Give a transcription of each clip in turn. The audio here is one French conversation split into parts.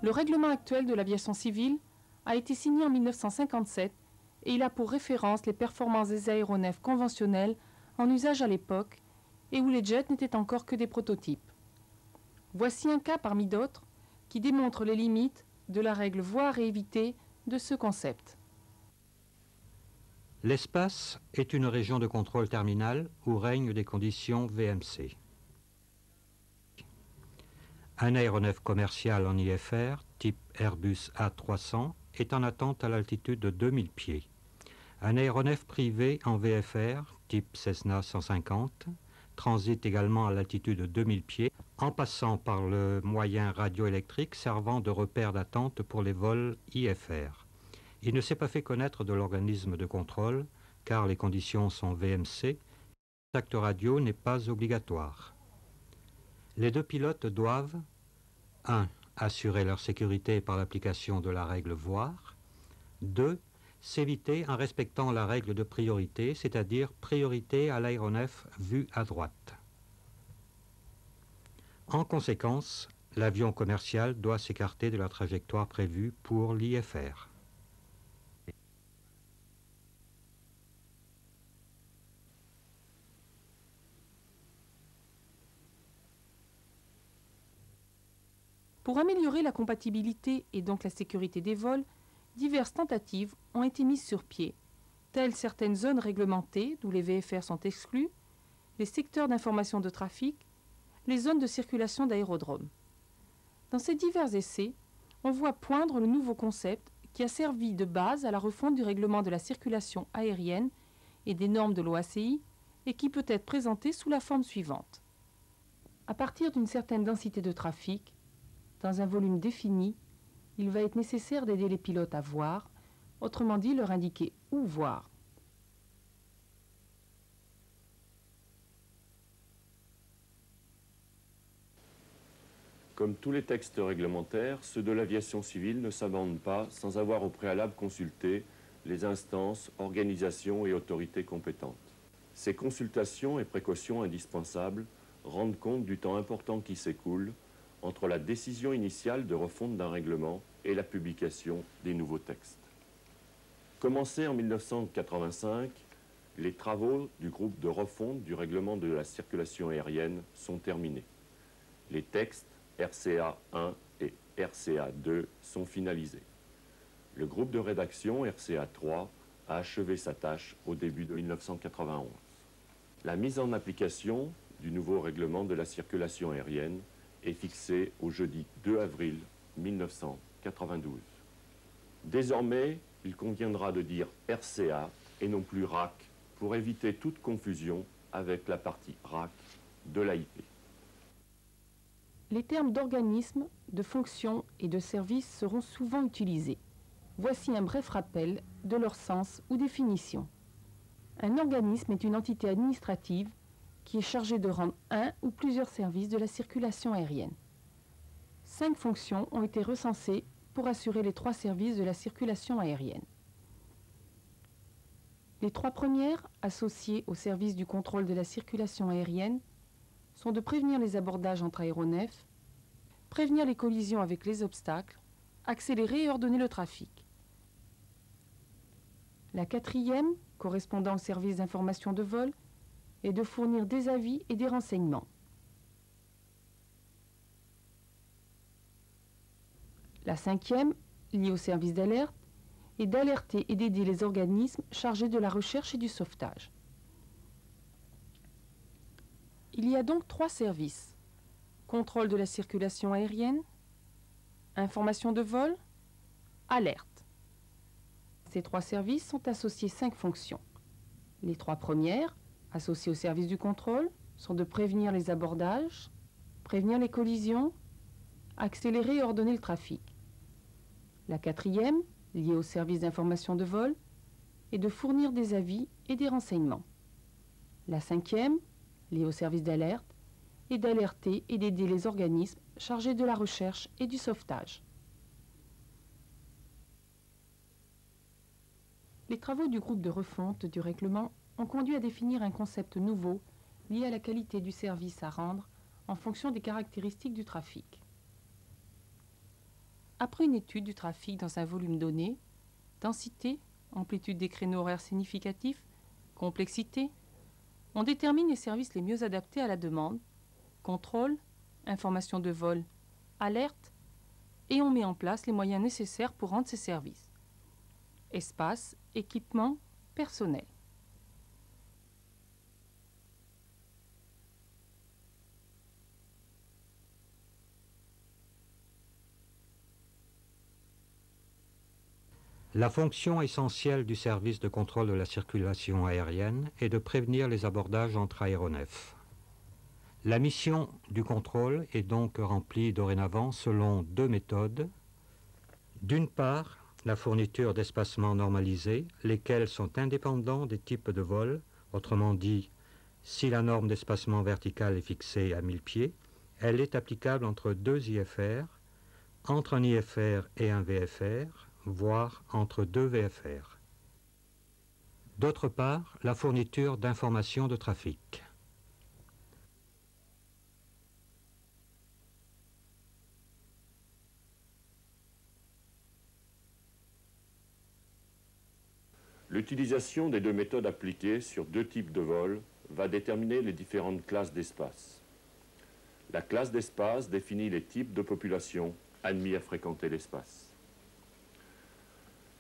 Le règlement actuel de l'aviation civile a été signé en 1957 et il a pour référence les performances des aéronefs conventionnels en usage à l'époque et où les jets n'étaient encore que des prototypes. Voici un cas parmi d'autres qui démontre les limites de la règle voir et éviter de ce concept. L'espace est une région de contrôle terminal où règnent des conditions VMC. Un aéronef commercial en IFR, type Airbus A300, est en attente à l'altitude de 2000 pieds. Un aéronef privé en VFR, type Cessna 150, transite également à l'altitude de 2000 pieds, en passant par le moyen radioélectrique servant de repère d'attente pour les vols IFR. Il ne s'est pas fait connaître de l'organisme de contrôle, car les conditions sont VMC, le contact radio n'est pas obligatoire. Les deux pilotes doivent 1. Assurer leur sécurité par l'application de la règle voir. 2. S'éviter en respectant la règle de priorité, c'est-à-dire priorité à l'aéronef vu à droite. En conséquence, l'avion commercial doit s'écarter de la trajectoire prévue pour l'IFR. Pour améliorer la compatibilité et donc la sécurité des vols, diverses tentatives ont été mises sur pied, telles certaines zones réglementées, d'où les VFR sont exclus, les secteurs d'information de trafic, les zones de circulation d'aérodromes. Dans ces divers essais, on voit poindre le nouveau concept qui a servi de base à la refonte du règlement de la circulation aérienne et des normes de l'OACI et qui peut être présenté sous la forme suivante. À partir d'une certaine densité de trafic, dans un volume défini, il va être nécessaire d'aider les pilotes à voir, autrement dit leur indiquer où voir. Comme tous les textes réglementaires, ceux de l'aviation civile ne s'amendent pas sans avoir au préalable consulté les instances, organisations et autorités compétentes. Ces consultations et précautions indispensables rendent compte du temps important qui s'écoule entre la décision initiale de refonte d'un règlement et la publication des nouveaux textes. Commencés en 1985, les travaux du groupe de refonte du règlement de la circulation aérienne sont terminés. Les textes RCA 1 et RCA 2 sont finalisés. Le groupe de rédaction RCA 3 a achevé sa tâche au début de 1991. La mise en application du nouveau règlement de la circulation aérienne est fixée au jeudi 2 avril 1992. Désormais, il conviendra de dire RCA et non plus RAC pour éviter toute confusion avec la partie RAC de l'AIP. Les termes d'organisme, de fonction et de service seront souvent utilisés. Voici un bref rappel de leur sens ou définition. Un organisme est une entité administrative qui est chargée de rendre un ou plusieurs services de la circulation aérienne. 5 fonctions ont été recensées pour assurer les 3 services de la circulation aérienne. Les 3 premières, associées au service du contrôle de la circulation aérienne, sont de prévenir les abordages entre aéronefs, prévenir les collisions avec les obstacles, accélérer et ordonner le trafic. La 4e, correspondant au service d'information de vol, est de fournir des avis et des renseignements. La 5e, liée au service d'alerte, est d'alerter et d'aider les organismes chargés de la recherche et du sauvetage. Il y a donc 3 services: contrôle de la circulation aérienne, information de vol, alerte. Ces 3 services sont associés 5 fonctions. Les 3 premières, associées au service du contrôle, sont de prévenir les abordages, prévenir les collisions, accélérer et ordonner le trafic. La 4e, liée au service d'information de vol, est de fournir des avis et des renseignements. La 5e, liée au service d'alerte, est d'alerter et d'aider les organismes chargés de la recherche et du sauvetage. Les travaux du groupe de refonte du règlement ont conduit à définir un concept nouveau lié à la qualité du service à rendre en fonction des caractéristiques du trafic. après une étude du trafic dans un volume donné, densité, amplitude des créneaux horaires significatifs, complexité, on détermine les services les mieux adaptés à la demande, contrôle, information de vol, alerte, et on met en place les moyens nécessaires pour rendre ces services. Espace, équipement, personnel. La fonction essentielle du service de contrôle de la circulation aérienne est de prévenir les abordages entre aéronefs. La mission du contrôle est donc remplie dorénavant selon deux méthodes. D'une part, la fourniture d'espacements normalisés, lesquels sont indépendants des types de vol, autrement dit, si la norme d'espacement vertical est fixée à 1000 pieds, elle est applicable entre deux IFR, entre un IFR et un VFR, voire entre deux VFR. D'autre part, la fourniture d'informations de trafic. L'utilisation des deux méthodes appliquées sur deux types de vols va déterminer les différentes classes d'espace. La classe d'espace définit les types de population admis à fréquenter l'espace.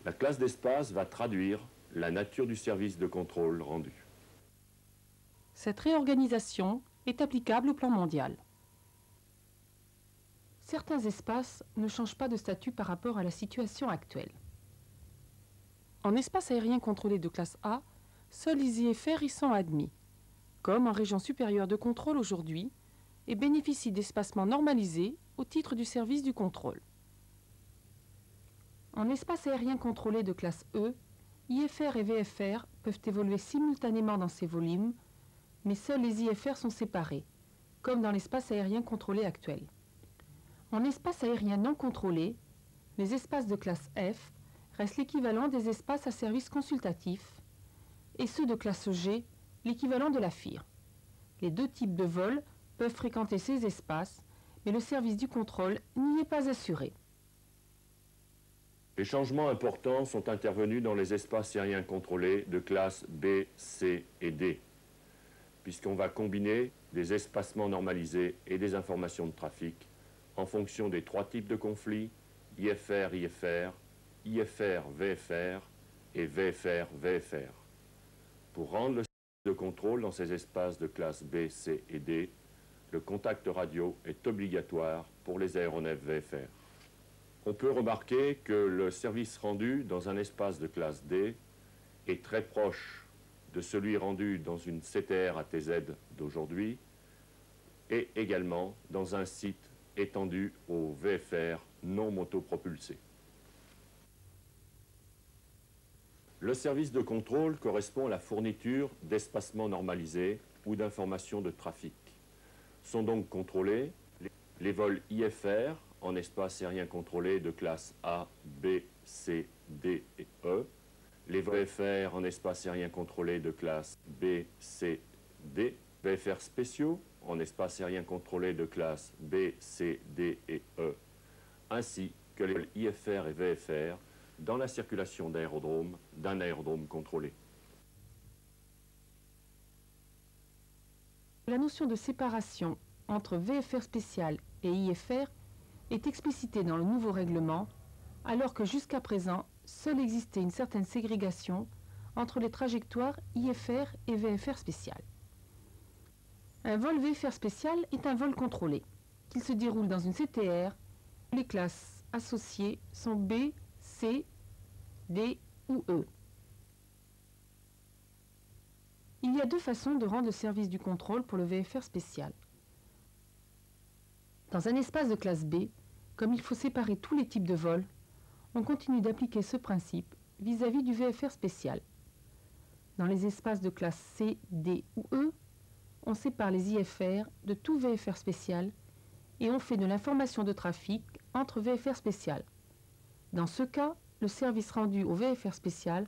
La classe d'espace va traduire la nature du service de contrôle rendu. Cette réorganisation est applicable au plan mondial. Certains espaces ne changent pas de statut par rapport à la situation actuelle. En espace aérien contrôlé de classe A, seuls les IFR y sont admis, comme en région supérieure de contrôle aujourd'hui, et bénéficient d'espacements normalisés au titre du service du contrôle. En espace aérien contrôlé de classe E, IFR et VFR peuvent évoluer simultanément dans ces volumes, mais seuls les IFR sont séparés, comme dans l'espace aérien contrôlé actuel. En espace aérien non contrôlé, les espaces de classe F restent l'équivalent des espaces à service consultatif, et ceux de classe G, l'équivalent de la FIR. Les deux types de vols peuvent fréquenter ces espaces, mais le service du contrôle n'y est pas assuré. Les changements importants sont intervenus dans les espaces aériens contrôlés de classe B, C et D, puisqu'on va combiner des espacements normalisés et des informations de trafic en fonction des trois types de conflits, IFR-IFR, IFR-VFR et VFR-VFR. Pour rendre le service de contrôle dans ces espaces de classe B, C et D, le contact radio est obligatoire pour les aéronefs VFR. On peut remarquer que le service rendu dans un espace de classe D est très proche de celui rendu dans une CTR ATZ d'aujourd'hui et également dans un site étendu au VFR non motopropulsé. Le service de contrôle correspond à la fourniture d'espacements normalisés ou d'informations de trafic. Sont donc contrôlés les vols IFR en espace aérien contrôlé de classe A, B, C, D et E, les VFR en espace aérien contrôlé de classe B, C, D, VFR spéciaux en espace aérien contrôlé de classe B, C, D et E, ainsi que les vols IFR et VFR dans la circulation d'aérodrome d'un aérodrome contrôlé. La notion de séparation entre VFR spécial et IFR est explicitée dans le nouveau règlement, alors que jusqu'à présent, seule existait une certaine ségrégation entre les trajectoires IFR et VFR spécial. Un vol VFR spécial est un vol contrôlé, qu'il se déroule dans une CTR. Les classes associées sont B, C, D ou E. Il y a deux façons de rendre le service du contrôle pour le VFR spécial. Dans un espace de classe B, comme il faut séparer tous les types de vols, on continue d'appliquer ce principe vis-à-vis du VFR spécial. Dans les espaces de classe C, D ou E, on sépare les IFR de tout VFR spécial et on fait de l'information de trafic entre VFR spécial. Dans ce cas, le service rendu au VFR spécial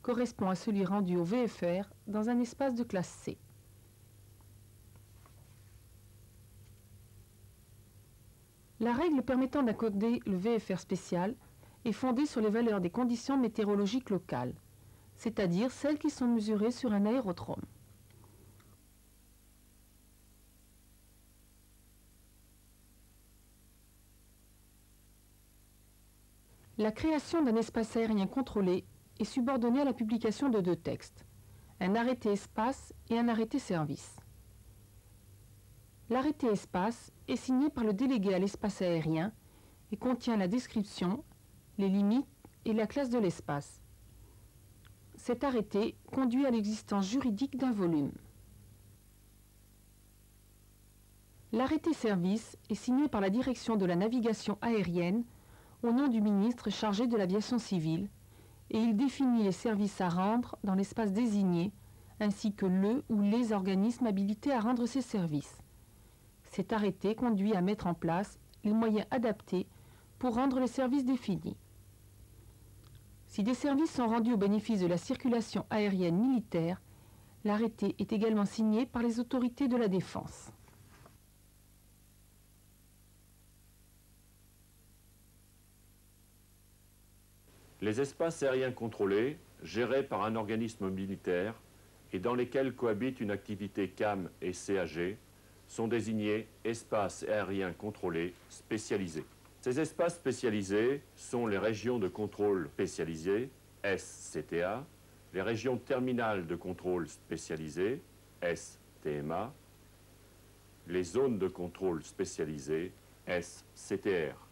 correspond à celui rendu au VFR dans un espace de classe C. La règle permettant d'encoder le VFR spécial est fondée sur les valeurs des conditions météorologiques locales, c'est-à-dire celles qui sont mesurées sur un aérodrome. La création d'un espace aérien contrôlé est subordonnée à la publication de deux textes, un arrêté espace et un arrêté service. L'arrêté espace est signé par le délégué à l'espace aérien et contient la description, les limites et la classe de l'espace. Cet arrêté conduit à l'existence juridique d'un volume. L'arrêté service est signé par la direction de la navigation aérienne au nom du ministre chargé de l'aviation civile et il définit les services à rendre dans l'espace désigné ainsi que le ou les organismes habilités à rendre ces services. Cet arrêté conduit à mettre en place les moyens adaptés pour rendre les services définis. Si des services sont rendus au bénéfice de la circulation aérienne militaire, l'arrêté est également signé par les autorités de la défense. Les espaces aériens contrôlés, gérés par un organisme militaire et dans lesquels cohabitent une activité CAM et CAG, sont désignés espaces aériens contrôlés spécialisés. Ces espaces spécialisés sont les régions de contrôle spécialisées, SCTA, les régions terminales de contrôle spécialisées, STMA, les zones de contrôle spécialisées, SCTR.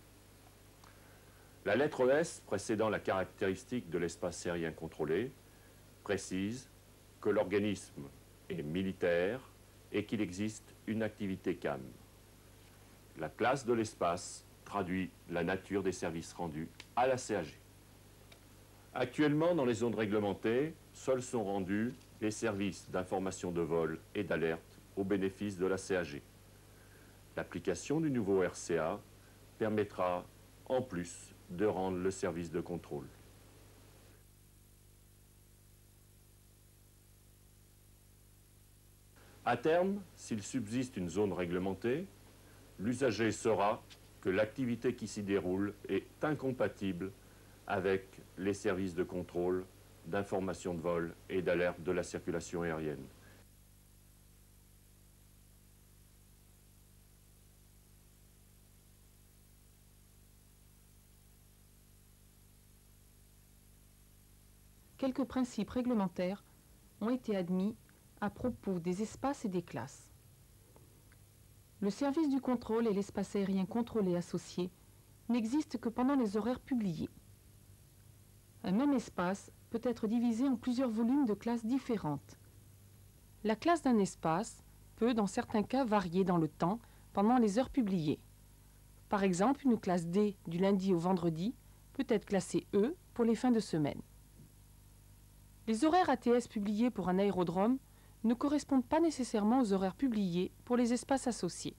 La lettre S, précédant la caractéristique de l'espace aérien contrôlé, précise que l'organisme est militaire et qu'il existe une activité CAM. La classe de l'espace traduit la nature des services rendus à la CAG. Actuellement, dans les zones réglementées, seuls sont rendus les services d'information de vol et d'alerte au bénéfice de la CAG. L'application du nouveau RCA permettra, en plus, de rendre le service de contrôle. À terme, s'il subsiste une zone réglementée, l'usager saura que l'activité qui s'y déroule est incompatible avec les services de contrôle, d'information de vol et d'alerte de la circulation aérienne. Quelques principes réglementaires ont été admis à propos des espaces et des classes. Le service du contrôle et l'espace aérien contrôlé associé n'existent que pendant les horaires publiés. Un même espace peut être divisé en plusieurs volumes de classes différentes. La classe d'un espace peut, dans certains cas, varier dans le temps pendant les heures publiées. Par exemple, une classe D du lundi au vendredi peut être classée E pour les fins de semaine. Les horaires ATS publiés pour un aérodrome ne correspondent pas nécessairement aux horaires publiés pour les espaces associés.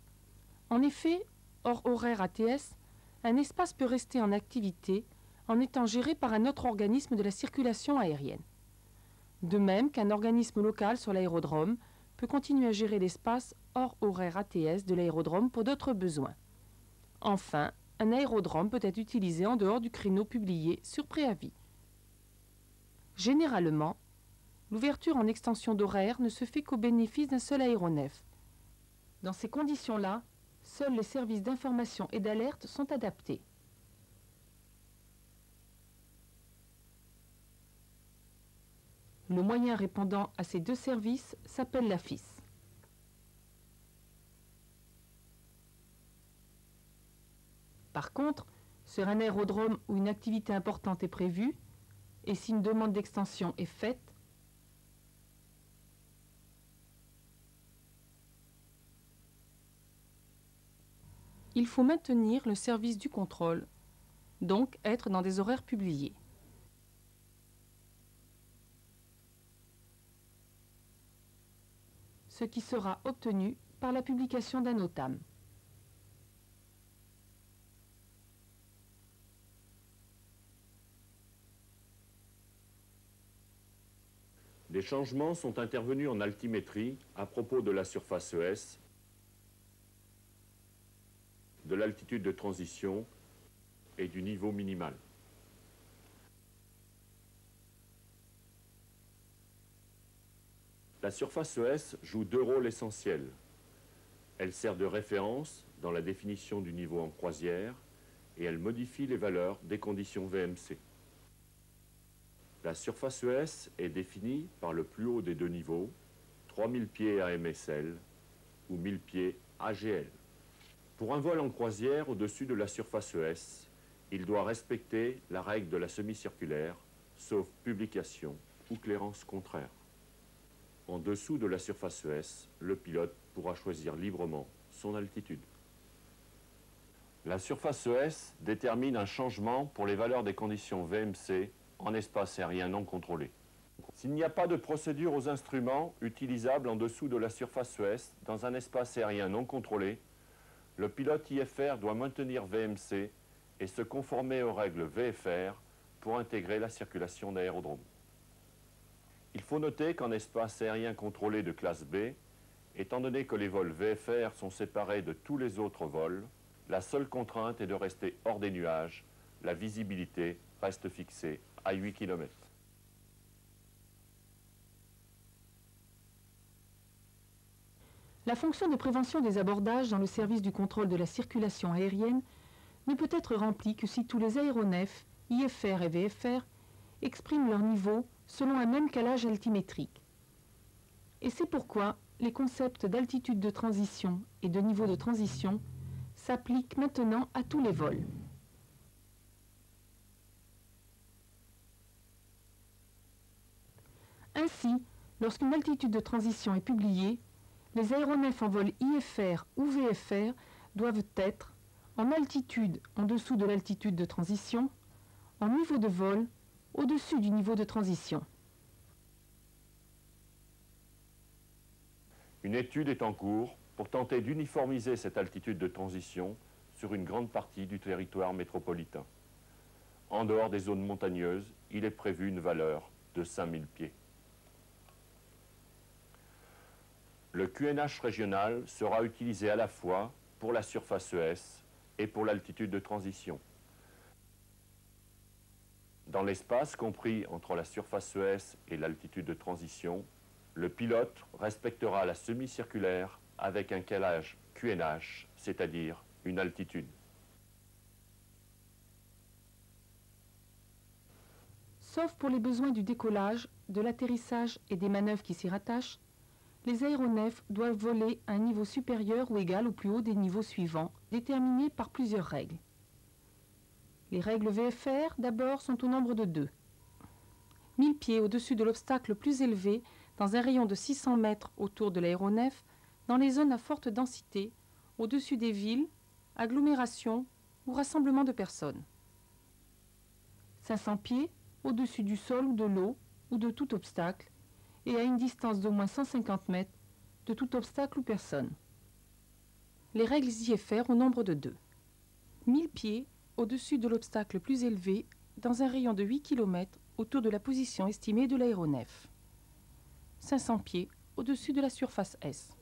En effet, hors horaire ATS, un espace peut rester en activité en étant géré par un autre organisme de la circulation aérienne. De même qu'un organisme local sur l'aérodrome peut continuer à gérer l'espace hors horaire ATS de l'aérodrome pour d'autres besoins. Enfin, un aérodrome peut être utilisé en dehors du créneau publié sur préavis. Généralement, l'ouverture en extension d'horaire ne se fait qu'au bénéfice d'un seul aéronef. Dans ces conditions-là, seuls les services d'information et d'alerte sont adaptés. Le moyen répondant à ces deux services s'appelle la FIS. Par contre, sur un aérodrome où une activité importante est prévue, et si une demande d'extension est faite, il faut maintenir le service du contrôle, donc être dans des horaires publiés. Ce qui sera obtenu par la publication d'un OTAM. Des changements sont intervenus en altimétrie à propos de la surface ES. de l'altitude de transition et du niveau minimal. La surface ES joue deux rôles essentiels. Elle sert de référence dans la définition du niveau en croisière et elle modifie les valeurs des conditions VMC. La surface ES est définie par le plus haut des deux niveaux, 3000 pieds AMSL ou 1000 pieds AGL. Pour un vol en croisière au-dessus de la surface ES, il doit respecter la règle de la semi-circulaire, sauf publication ou clairance contraire. En dessous de la surface ES, le pilote pourra choisir librement son altitude. La surface ES détermine un changement pour les valeurs des conditions VMC en espace aérien non contrôlé. S'il n'y a pas de procédure aux instruments utilisables en dessous de la surface ES dans un espace aérien non contrôlé, le pilote IFR doit maintenir VMC et se conformer aux règles VFR pour intégrer la circulation d'aérodrome. Il faut noter qu'en espace aérien contrôlé de classe B, étant donné que les vols VFR sont séparés de tous les autres vols, la seule contrainte est de rester hors des nuages. La visibilité reste fixée à 8 km. La fonction de prévention des abordages dans le service du contrôle de la circulation aérienne ne peut être remplie que si tous les aéronefs, IFR et VFR, expriment leur niveau selon un même calage altimétrique. Et c'est pourquoi les concepts d'altitude de transition et de niveau de transition s'appliquent maintenant à tous les vols. Ainsi, lorsqu'une altitude de transition est publiée, les aéronefs en vol IFR ou VFR doivent être en altitude en dessous de l'altitude de transition, en niveau de vol au-dessus du niveau de transition. Une étude est en cours pour tenter d'uniformiser cette altitude de transition sur une grande partie du territoire métropolitain. En dehors des zones montagneuses, il est prévu une valeur de 5000 pieds. Le QNH régional sera utilisé à la fois pour la surface ES et pour l'altitude de transition. Dans l'espace compris entre la surface ES et l'altitude de transition, le pilote respectera la semi-circulaire avec un calage QNH, c'est-à-dire une altitude. Sauf pour les besoins du décollage, de l'atterrissage et des manœuvres qui s'y rattachent, les aéronefs doivent voler à un niveau supérieur ou égal au plus haut des niveaux suivants, déterminés par plusieurs règles. Les règles VFR, d'abord, sont au nombre de 2. 1000 pieds au-dessus de l'obstacle le plus élevé, dans un rayon de 600 mètres autour de l'aéronef, dans les zones à forte densité, au-dessus des villes, agglomérations ou rassemblements de personnes. 500 pieds au-dessus du sol ou de l'eau ou de tout obstacle, et à une distance d'au moins 150 mètres de tout obstacle ou personne. Les règles IFR au nombre de 2. 1000 pieds au-dessus de l'obstacle plus élevé dans un rayon de 8 km autour de la position estimée de l'aéronef. 500 pieds au-dessus de la surface S.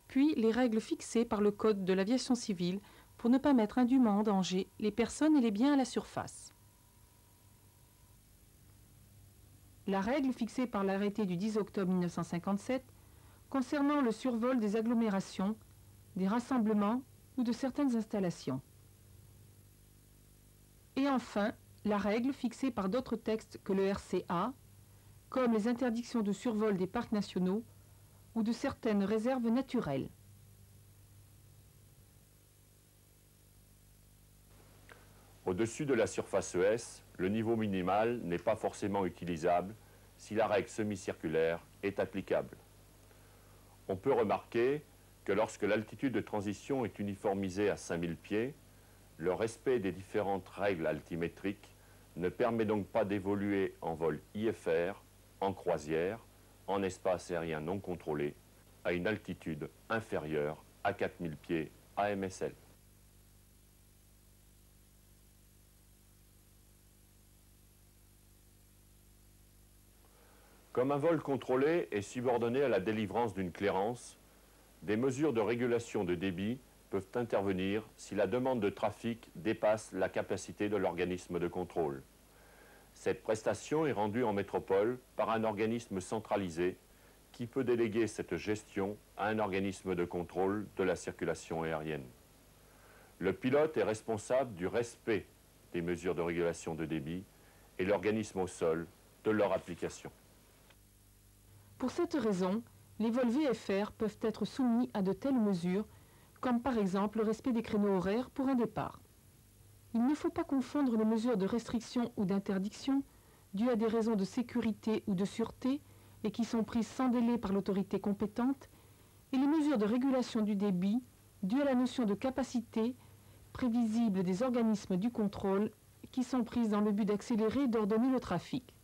Puis les règles fixées par le Code de l'aviation civile pour ne pas mettre indûment en danger les personnes et les biens à la surface. La règle fixée par l'arrêté du 10 octobre 1957 concernant le survol des agglomérations, des rassemblements ou de certaines installations. Et enfin, la règle fixée par d'autres textes que le RCA, comme les interdictions de survol des parcs nationaux ou de certaines réserves naturelles. Au-dessus de la surface ES, le niveau minimal n'est pas forcément utilisable si la règle semi-circulaire est applicable. On peut remarquer que lorsque l'altitude de transition est uniformisée à 5000 pieds, le respect des différentes règles altimétriques ne permet donc pas d'évoluer en vol IFR, en croisière, en espace aérien non contrôlé, à une altitude inférieure à 4000 pieds AMSL. Comme un vol contrôlé est subordonné à la délivrance d'une clairance, des mesures de régulation de débit peuvent intervenir si la demande de trafic dépasse la capacité de l'organisme de contrôle. Cette prestation est rendue en métropole par un organisme centralisé qui peut déléguer cette gestion à un organisme de contrôle de la circulation aérienne. Le pilote est responsable du respect des mesures de régulation de débit et l'organisme au sol de leur application. Pour cette raison, les vols VFR peuvent être soumis à de telles mesures, comme par exemple le respect des créneaux horaires pour un départ. Il ne faut pas confondre les mesures de restriction ou d'interdiction, dues à des raisons de sécurité ou de sûreté, et qui sont prises sans délai par l'autorité compétente, et les mesures de régulation du débit, dues à la notion de capacité prévisible des organismes du contrôle, qui sont prises dans le but d'accélérer et d'ordonner le trafic.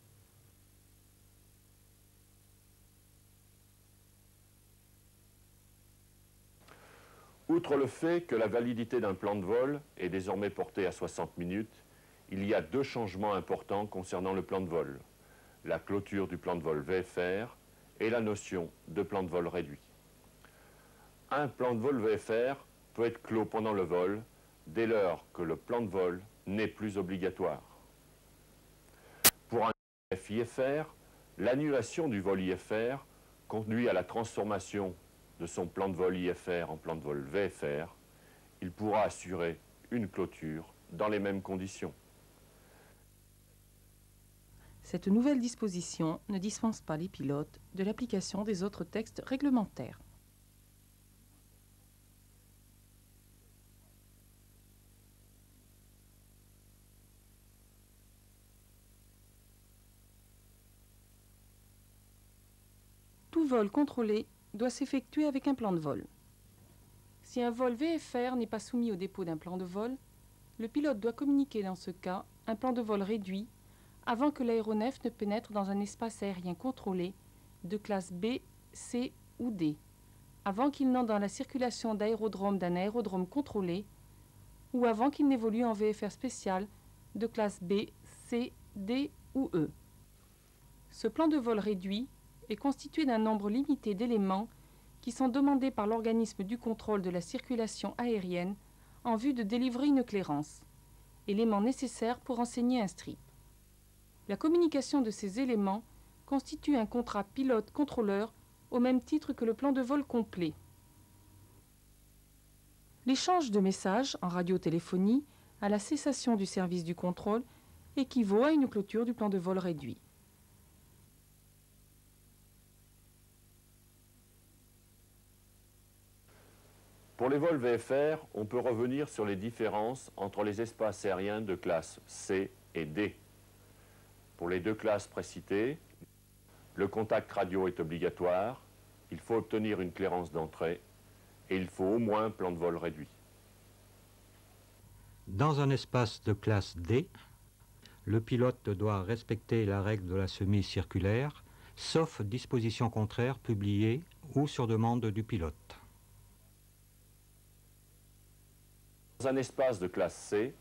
Outre le fait que la validité d'un plan de vol est désormais portée à 60 minutes, il y a deux changements importants concernant le plan de vol: la clôture du plan de vol VFR et la notion de plan de vol réduit. Un plan de vol VFR peut être clos pendant le vol dès lors que le plan de vol n'est plus obligatoire. Pour un IFR, l'annulation du vol IFR conduit à la transformation de son plan de vol IFR en plan de vol VFR. Il pourra assurer une clôture dans les mêmes conditions. Cette nouvelle disposition ne dispense pas les pilotes de l'application des autres textes réglementaires. Tout vol contrôlé doit s'effectuer avec un plan de vol. Si un vol VFR n'est pas soumis au dépôt d'un plan de vol, le pilote doit communiquer dans ce cas un plan de vol réduit avant que l'aéronef ne pénètre dans un espace aérien contrôlé de classe B, C ou D, avant qu'il n'entre dans la circulation d'aérodrome d'un aérodrome contrôlé ou avant qu'il n'évolue en VFR spécial de classe B, C, D ou E. Ce plan de vol réduit est constitué d'un nombre limité d'éléments qui sont demandés par l'organisme du contrôle de la circulation aérienne en vue de délivrer une clairance, éléments nécessaires pour enseigner un strip. La communication de ces éléments constitue un contrat pilote-contrôleur au même titre que le plan de vol complet. L'échange de messages en radiotéléphonie à la cessation du service du contrôle équivaut à une clôture du plan de vol réduit. Pour les vols VFR, on peut revenir sur les différences entre les espaces aériens de classe C et D. Pour les deux classes précitées, le contact radio est obligatoire, il faut obtenir une clairance d'entrée et il faut au moins un plan de vol réduit. Dans un espace de classe D, le pilote doit respecter la règle de la semi-circulaire, sauf disposition contraire publiée ou sur demande du pilote. Dans un espace de classe C,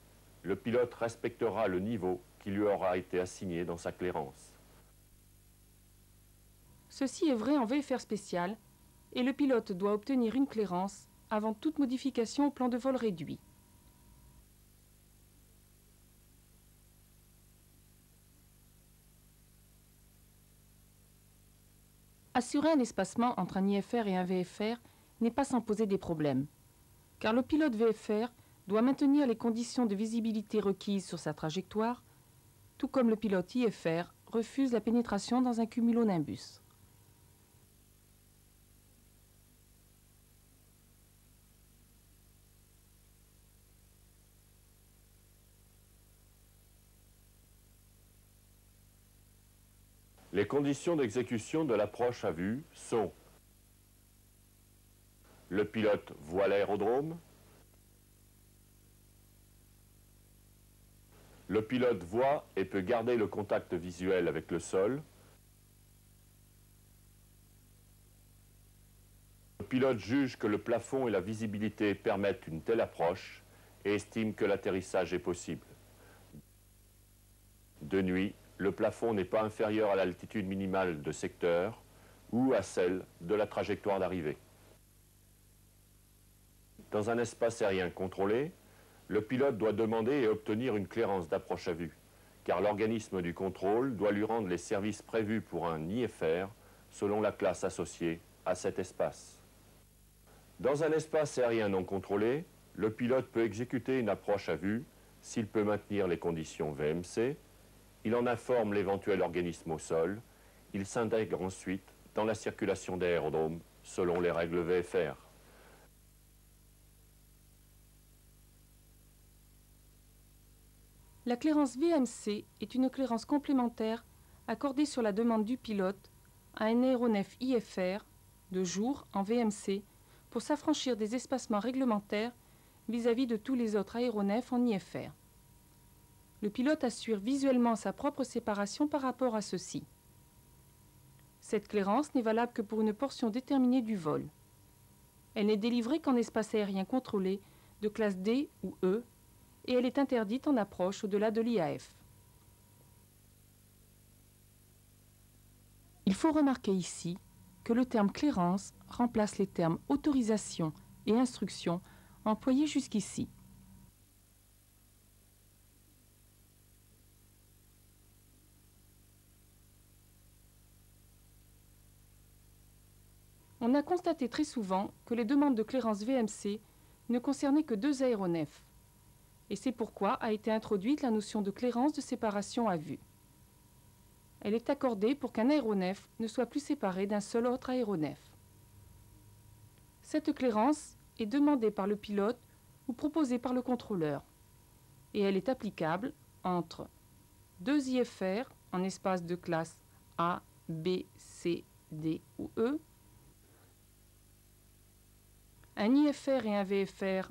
le pilote respectera le niveau qui lui aura été assigné dans sa clairance. Ceci est vrai en VFR spécial et le pilote doit obtenir une clairance avant toute modification au plan de vol réduit. Assurer un espacement entre un IFR et un VFR n'est pas sans poser des problèmes, car le pilote VFR doit maintenir les conditions de visibilité requises sur sa trajectoire, tout comme le pilote IFR refuse la pénétration dans un cumulonimbus. Les conditions d'exécution de l'approche à vue sont: le pilote voit l'aérodrome, le pilote voit et peut garder le contact visuel avec le sol, le pilote juge que le plafond et la visibilité permettent une telle approche et estime que l'atterrissage est possible. De nuit, le plafond n'est pas inférieur à l'altitude minimale de secteur ou à celle de la trajectoire d'arrivée. Dans un espace aérien contrôlé, le pilote doit demander et obtenir une clairance d'approche à vue, car l'organisme du contrôle doit lui rendre les services prévus pour un IFR selon la classe associée à cet espace. Dans un espace aérien non contrôlé, le pilote peut exécuter une approche à vue s'il peut maintenir les conditions VMC, il en informe l'éventuel organisme au sol, il s'intègre ensuite dans la circulation d'aérodrome selon les règles VFR. La clairance VMC est une clairance complémentaire accordée sur la demande du pilote à un aéronef IFR de jour en VMC pour s'affranchir des espacements réglementaires vis-à-vis de tous les autres aéronefs en IFR. Le pilote assure visuellement sa propre séparation par rapport à ceux-ci. Cette clairance n'est valable que pour une portion déterminée du vol. Elle n'est délivrée qu'en espace aérien contrôlé de classe D ou E et elle est interdite en approche au-delà de l'IAF. Il faut remarquer ici que le terme clairance remplace les termes autorisation et instruction employés jusqu'ici. On a constaté très souvent que les demandes de clairance VMC ne concernaient que 2 aéronefs. Et c'est pourquoi a été introduite la notion de clairance de séparation à vue. Elle est accordée pour qu'un aéronef ne soit plus séparé d'un seul autre aéronef. Cette clairance est demandée par le pilote ou proposée par le contrôleur. Et elle est applicable entre 2 IFR en espace de classe A, B, C, D ou E, un IFR et un VFR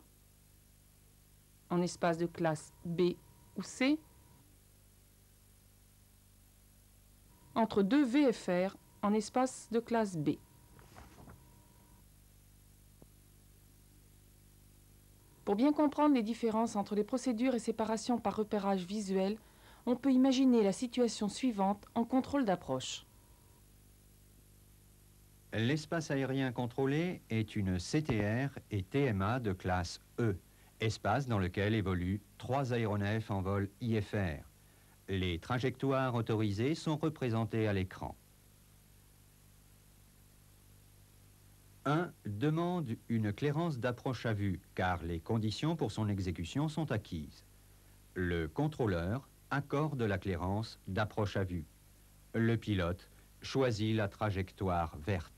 en espace de classe B ou C, entre 2 VFR en espace de classe B. Pour bien comprendre les différences entre les procédures et séparations par repérage visuel, on peut imaginer la situation suivante en contrôle d'approche. L'espace aérien contrôlé est une CTR et TMA de classe E, espace dans lequel évoluent 3 aéronefs en vol IFR. Les trajectoires autorisées sont représentées à l'écran. 1 demande une clairance d'approche à vue, car les conditions pour son exécution sont acquises. Le contrôleur accorde la clairance d'approche à vue. Le pilote choisit la trajectoire verte.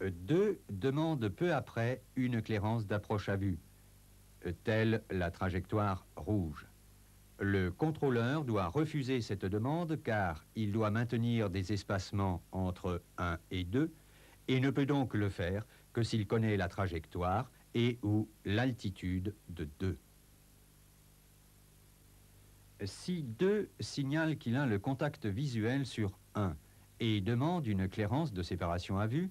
2 demande peu après une clairance d'approche à vue, telle la trajectoire rouge. Le contrôleur doit refuser cette demande car il doit maintenir des espacements entre 1 et 2 et ne peut donc le faire que s'il connaît la trajectoire et ou l'altitude de 2. Si 2 signale qu'il a le contact visuel sur 1 et demande une clairance de séparation à vue,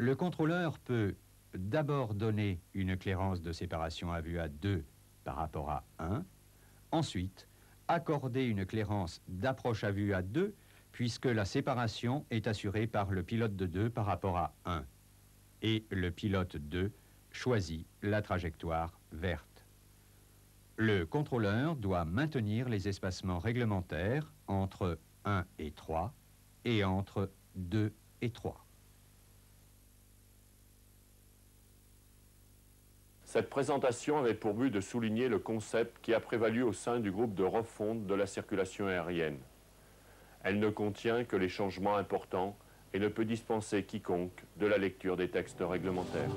le contrôleur peut d'abord donner une clairance de séparation à vue à 2 par rapport à 1, ensuite accorder une clairance d'approche à vue à 2 puisque la séparation est assurée par le pilote de 2 par rapport à 1 et le pilote 2 choisit la trajectoire verte. Le contrôleur doit maintenir les espacements réglementaires entre 1 et 3 et entre 2 et 3. Cette présentation avait pour but de souligner le concept qui a prévalu au sein du groupe de refonte de la circulation aérienne. Elle ne contient que les changements importants et ne peut dispenser quiconque de la lecture des textes réglementaires.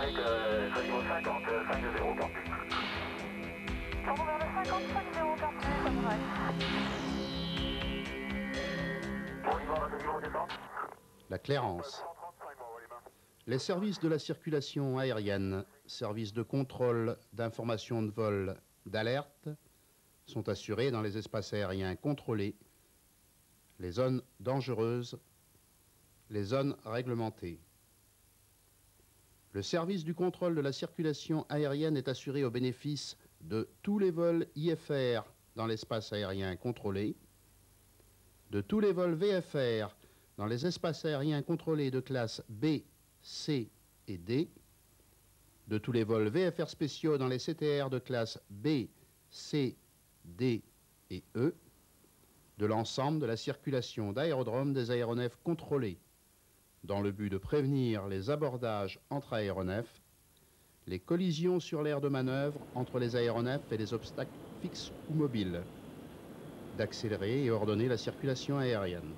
avec le niveau 55 de 0 porté. Pardon, vers le 55 0 porté, ça me reste. Bon, il va à niveau descente. La clairance. Les services de la circulation aérienne, services de contrôle, d'information de vol, d'alerte, sont assurés dans les espaces aériens contrôlés, les zones dangereuses, les zones réglementées. Le service du contrôle de la circulation aérienne est assuré au bénéfice de tous les vols IFR dans l'espace aérien contrôlé, de tous les vols VFR dans les espaces aériens contrôlés de classe B, C et D, de tous les vols VFR spéciaux dans les CTR de classe B, C, D et E, de l'ensemble de la circulation d'aérodromes des aéronefs contrôlés, dans le but de prévenir les abordages entre aéronefs, les collisions sur l'aire de manœuvre entre les aéronefs et les obstacles fixes ou mobiles, d'accélérer et ordonner la circulation aérienne.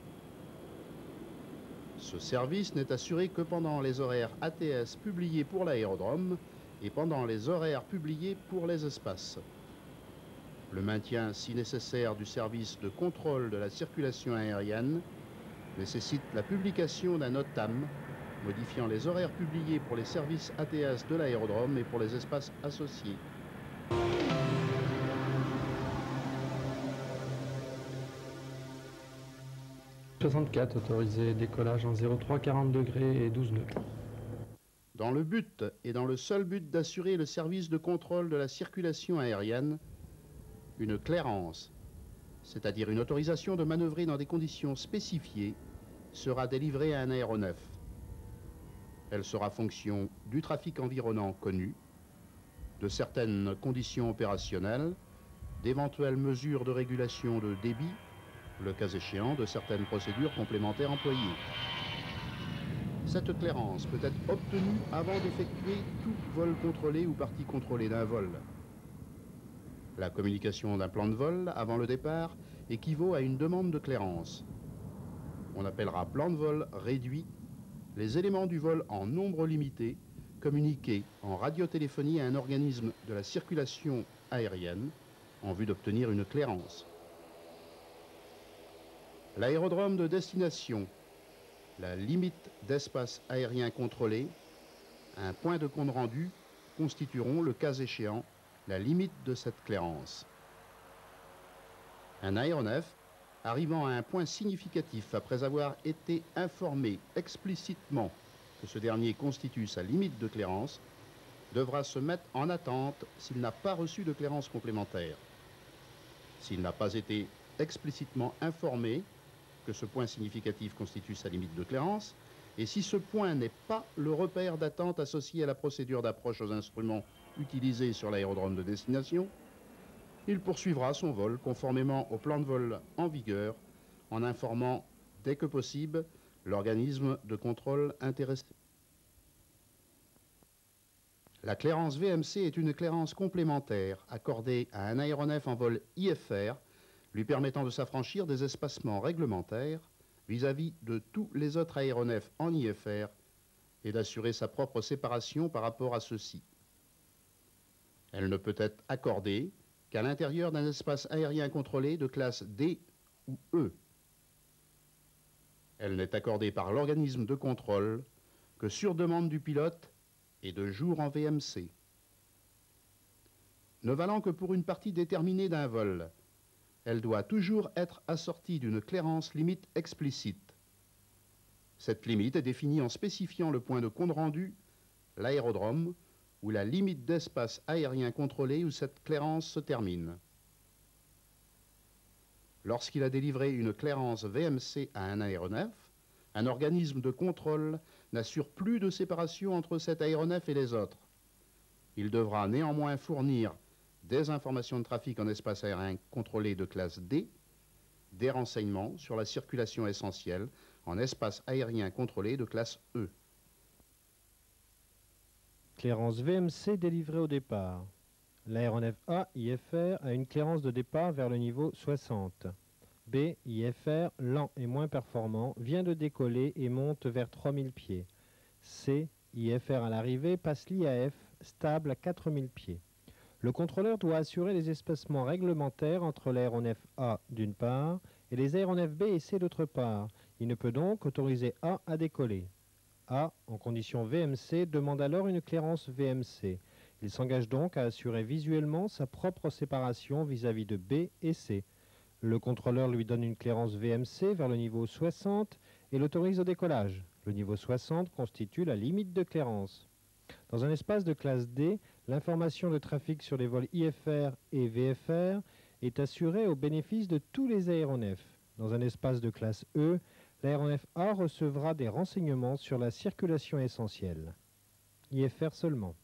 Ce service n'est assuré que pendant les horaires ATS publiés pour l'aérodrome et pendant les horaires publiés pour les espaces. Le maintien, si nécessaire, du service de contrôle de la circulation aérienne nécessite la publication d'un OTAM modifiant les horaires publiés pour les services ATS de l'aérodrome et pour les espaces associés. « 64, autorisé décollage en 0340 degrés et 12 nœuds. » Dans le but et dans le seul but d'assurer le service de contrôle de la circulation aérienne, une clairance, c'est-à-dire une autorisation de manœuvrer dans des conditions spécifiées, sera délivrée à un aéronef. Elle sera fonction du trafic environnant connu, de certaines conditions opérationnelles, d'éventuelles mesures de régulation de débit, le cas échéant de certaines procédures complémentaires employées. Cette clairance peut être obtenue avant d'effectuer tout vol contrôlé ou partie contrôlée d'un vol. La communication d'un plan de vol avant le départ équivaut à une demande de clairance. On appellera plan de vol réduit les éléments du vol en nombre limité communiqués en radiotéléphonie à un organisme de la circulation aérienne en vue d'obtenir une clairance. L'aérodrome de destination, la limite d'espace aérien contrôlé, un point de compte rendu constitueront, le cas échéant, la limite de cette clairance. Un aéronef, arrivant à un point significatif après avoir été informé explicitement que ce dernier constitue sa limite de clairance, devra se mettre en attente s'il n'a pas reçu de clairance complémentaire. S'il n'a pas été explicitement informé que ce point significatif constitue sa limite de clairance, et si ce point n'est pas le repère d'attente associé à la procédure d'approche aux instruments utilisés sur l'aérodrome de destination, il poursuivra son vol conformément au plan de vol en vigueur en informant dès que possible l'organisme de contrôle intéressé. La clairance VMC est une clairance complémentaire accordée à un aéronef en vol IFR lui permettant de s'affranchir des espacements réglementaires vis-à-vis de tous les autres aéronefs en IFR et d'assurer sa propre séparation par rapport à ceux-ci. Elle ne peut être accordée qu'à l'intérieur d'un espace aérien contrôlé de classe D ou E. Elle n'est accordée par l'organisme de contrôle que sur demande du pilote et de jour en VMC. Ne valant que pour une partie déterminée d'un vol, elle doit toujours être assortie d'une clairance limite explicite. Cette limite est définie en spécifiant le point de compte rendu, l'aérodrome, ou la limite d'espace aérien contrôlé où cette clairance se termine. Lorsqu'il a délivré une clairance VMC à un aéronef, un organisme de contrôle n'assure plus de séparation entre cet aéronef et les autres. Il devra néanmoins fournir des informations de trafic en espace aérien contrôlé de classe D, des renseignements sur la circulation essentielle en espace aérien contrôlé de classe E. Clairance VMC délivrée au départ. L'aéronef A, IFR, a une clairance de départ vers le niveau 60. B, IFR, lent et moins performant, vient de décoller et monte vers 3000 pieds. C, IFR à l'arrivée passe l'IAF stable à 4000 pieds. Le contrôleur doit assurer les espacements réglementaires entre l'aéronef A d'une part et les aéronefs B et C d'autre part. Il ne peut donc autoriser A à décoller. A, en condition VMC, demande alors une clairance VMC. Il s'engage donc à assurer visuellement sa propre séparation vis-à-vis de B et C. Le contrôleur lui donne une clairance VMC vers le niveau 60 et l'autorise au décollage. Le niveau 60 constitue la limite de clairance. Dans un espace de classe D, l'information de trafic sur les vols IFR et VFR est assurée au bénéfice de tous les aéronefs. Dans un espace de classe E, l'aéronef A recevra des renseignements sur la circulation essentielle. IFR seulement.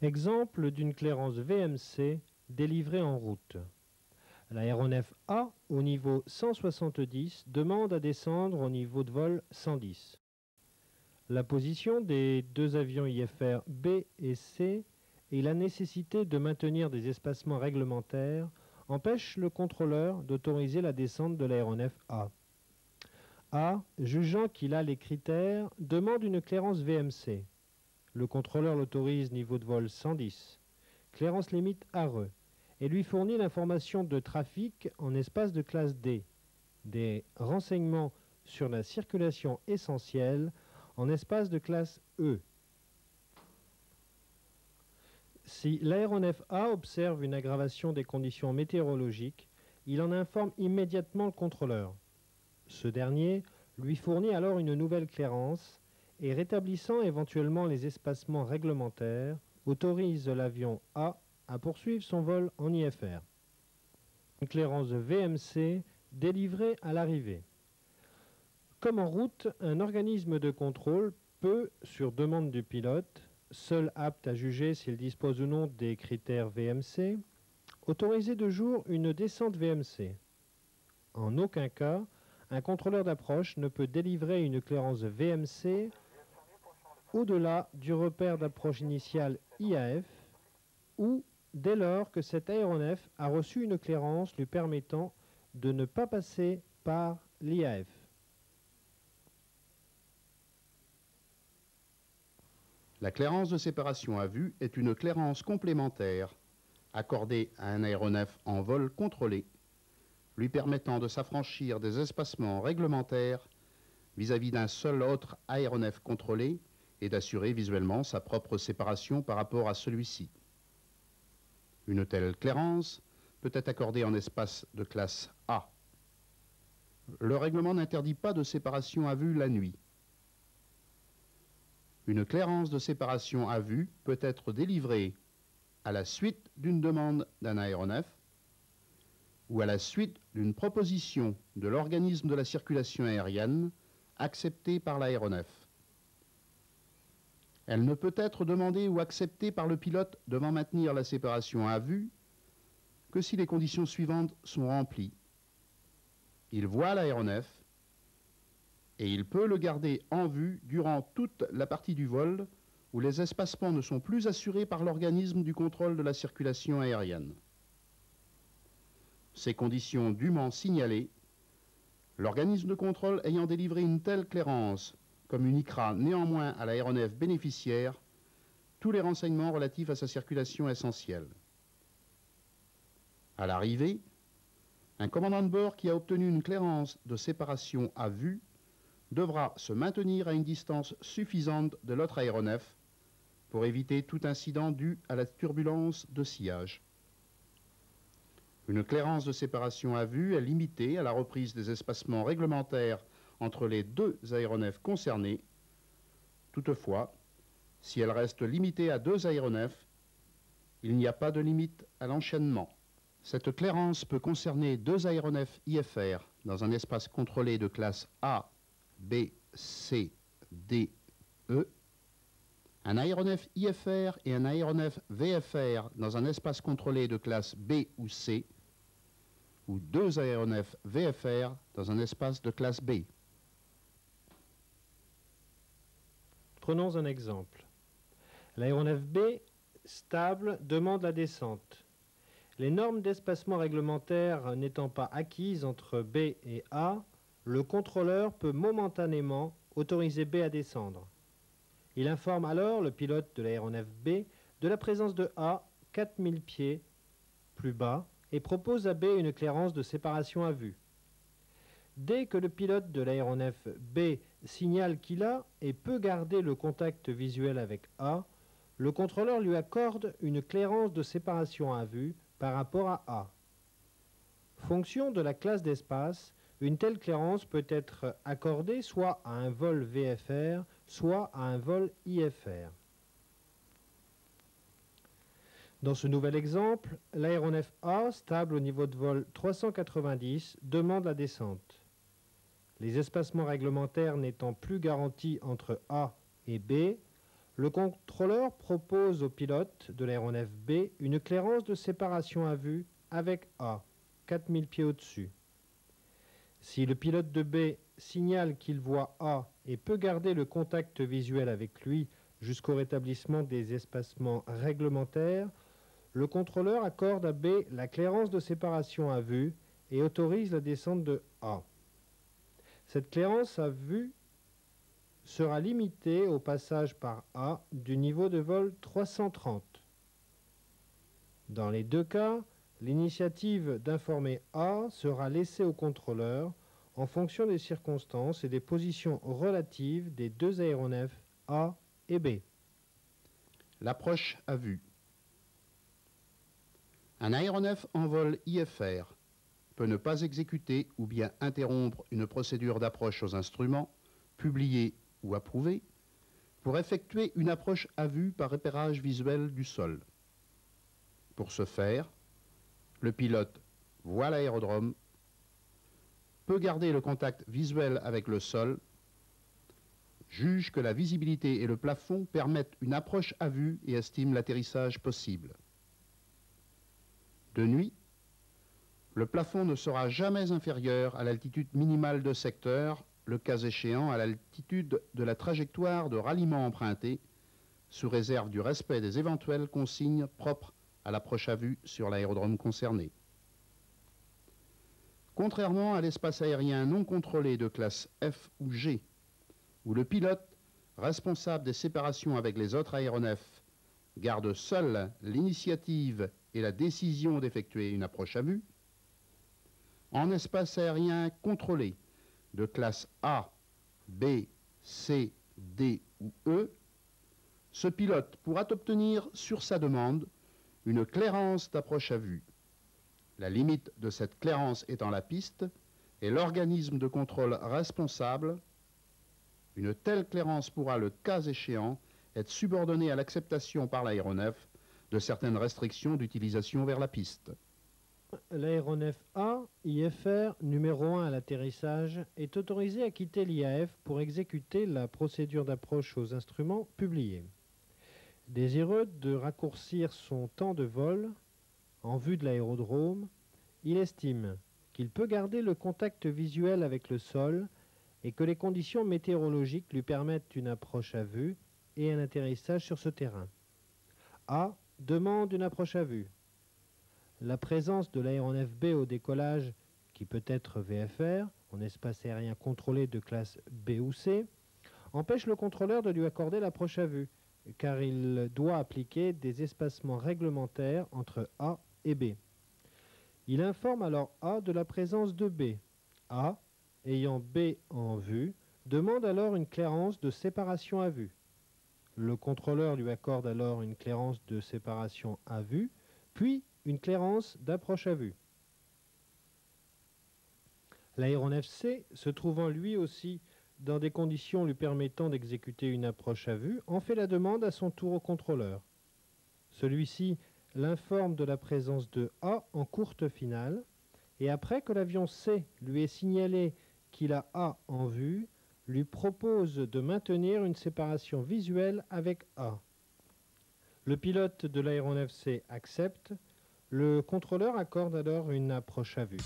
Exemple d'une clairance VMC délivrée en route. L'aéronef A, au niveau 170, demande à descendre au niveau de vol 110. La position des deux avions IFR B et C et la nécessité de maintenir des espacements réglementaires empêchent le contrôleur d'autoriser la descente de l'aéronef A. A, jugeant qu'il a les critères, demande une clairance VMC. Le contrôleur l'autorise niveau de vol 110, clairance limite ARE, et lui fournit l'information de trafic en espace de classe D, des renseignements sur la circulation essentielle en espace de classe E. Si l'aéronef A observe une aggravation des conditions météorologiques, il en informe immédiatement le contrôleur. Ce dernier lui fournit alors une nouvelle clairance et rétablissant éventuellement les espacements réglementaires, autorise l'avion A à poursuivre son vol en IFR. Une clairance VMC délivrée à l'arrivée. Comme en route, un organisme de contrôle peut, sur demande du pilote, seul apte à juger s'il dispose ou non des critères VMC, autoriser de jour une descente VMC. En aucun cas, un contrôleur d'approche ne peut délivrer une clairance VMC au-delà du repère d'approche initial IAF ou dès lors que cet aéronef a reçu une clairance lui permettant de ne pas passer par l'IAF. La clairance de séparation à vue est une clairance complémentaire accordée à un aéronef en vol contrôlé, lui permettant de s'affranchir des espacements réglementaires vis-à-vis d'un seul autre aéronef contrôlé et d'assurer visuellement sa propre séparation par rapport à celui-ci. Une telle clairance peut être accordée en espace de classe A. Le règlement n'interdit pas de séparation à vue la nuit. Une clairance de séparation à vue peut être délivrée à la suite d'une demande d'un aéronef ou à la suite d'une proposition de l'organisme de la circulation aérienne acceptée par l'aéronef. Elle ne peut être demandée ou acceptée par le pilote devant maintenir la séparation à vue que si les conditions suivantes sont remplies. Il voit l'aéronef et il peut le garder en vue durant toute la partie du vol où les espacements ne sont plus assurés par l'organisme du contrôle de la circulation aérienne. Ces conditions dûment signalées, l'organisme de contrôle ayant délivré une telle clairance communiquera néanmoins à l'aéronef bénéficiaire tous les renseignements relatifs à sa circulation essentielle. À l'arrivée, un commandant de bord qui a obtenu une clairance de séparation à vue devra se maintenir à une distance suffisante de l'autre aéronef pour éviter tout incident dû à la turbulence de sillage. Une clairance de séparation à vue est limitée à la reprise des espacements réglementaires entre les deux aéronefs concernés. Toutefois, si elle reste limitée à deux aéronefs, il n'y a pas de limite à l'enchaînement. Cette clairance peut concerner deux aéronefs IFR dans un espace contrôlé de classe A, B, C, D, E, un aéronef IFR et un aéronef VFR dans un espace contrôlé de classe B ou C, ou deux aéronefs VFR dans un espace de classe B. Prenons un exemple. L'aéronef B stable, demande la descente. Les normes d'espacement réglementaire n'étant pas acquises entre B et A, le contrôleur peut momentanément autoriser B à descendre. Il informe alors le pilote de l'aéronef B de la présence de A 4000 pieds plus bas et propose à B une clairance de séparation à vue. Dès que le pilote de l'aéronef B signale qu'il a et peut garder le contact visuel avec A, le contrôleur lui accorde une clairance de séparation à vue par rapport à A. Fonction de la classe d'espace, une telle clairance peut être accordée soit à un vol VFR, soit à un vol IFR. Dans ce nouvel exemple, l'aéronef A, stable au niveau de vol 390, demande la descente. Les espacements réglementaires n'étant plus garantis entre A et B, le contrôleur propose au pilote de l'aéronef B une clairance de séparation à vue avec A, 4000 pieds au-dessus. Si le pilote de B signale qu'il voit A et peut garder le contact visuel avec lui jusqu'au rétablissement des espacements réglementaires, le contrôleur accorde à B la clairance de séparation à vue et autorise la descente de A. Cette clairance à vue sera limitée au passage par A du niveau de vol 330. Dans les deux cas, l'initiative d'informer A sera laissée au contrôleur en fonction des circonstances et des positions relatives des deux aéronefs A et B. L'approche à vue. Un aéronef en vol IFR peut ne pas exécuter ou bien interrompre une procédure d'approche aux instruments, publiée ou approuvée, pour effectuer une approche à vue par repérage visuel du sol. Pour ce faire, le pilote voit l'aérodrome, peut garder le contact visuel avec le sol, juge que la visibilité et le plafond permettent une approche à vue et estime l'atterrissage possible. De nuit, le plafond ne sera jamais inférieur à l'altitude minimale de secteur, le cas échéant à l'altitude de la trajectoire de ralliement empruntée, sous réserve du respect des éventuelles consignes propres à l'approche à vue sur l'aérodrome concerné. Contrairement à l'espace aérien non contrôlé de classe F ou G, où le pilote, responsable des séparations avec les autres aéronefs, garde seul l'initiative et la décision d'effectuer une approche à vue, en espace aérien contrôlé de classe A, B, C, D ou E, ce pilote pourra obtenir sur sa demande une clairance d'approche à vue. La limite de cette clairance étant la piste et l'organisme de contrôle responsable, une telle clairance pourra, le cas échéant, être subordonnée à l'acceptation par l'aéronef de certaines restrictions d'utilisation vers la piste. L'aéronef A, IFR, numéro 1 à l'atterrissage, est autorisé à quitter l'IAF pour exécuter la procédure d'approche aux instruments publiée. Désireux de raccourcir son temps de vol en vue de l'aérodrome, il estime qu'il peut garder le contact visuel avec le sol et que les conditions météorologiques lui permettent une approche à vue et un atterrissage sur ce terrain. A demande une approche à vue. La présence de l'aéronef B au décollage, qui peut être VFR, en espace aérien contrôlé de classe B ou C, empêche le contrôleur de lui accorder l'approche à vue, car il doit appliquer des espacements réglementaires entre A et B. Il informe alors A de la présence de B. A, ayant B en vue, demande alors une clairance de séparation à vue. Le contrôleur lui accorde alors une clairance de séparation à vue, puis une clairance d'approche à vue. L'aéronef C, se trouvant lui aussi dans des conditions lui permettant d'exécuter une approche à vue, en fait la demande à son tour au contrôleur. Celui-ci l'informe de la présence de A en courte finale, et après que l'avion C lui ait signalé qu'il a A en vue, lui propose de maintenir une séparation visuelle avec A. Le pilote de l'aéronef C accepte. Le contrôleur accorde alors une approche à vue.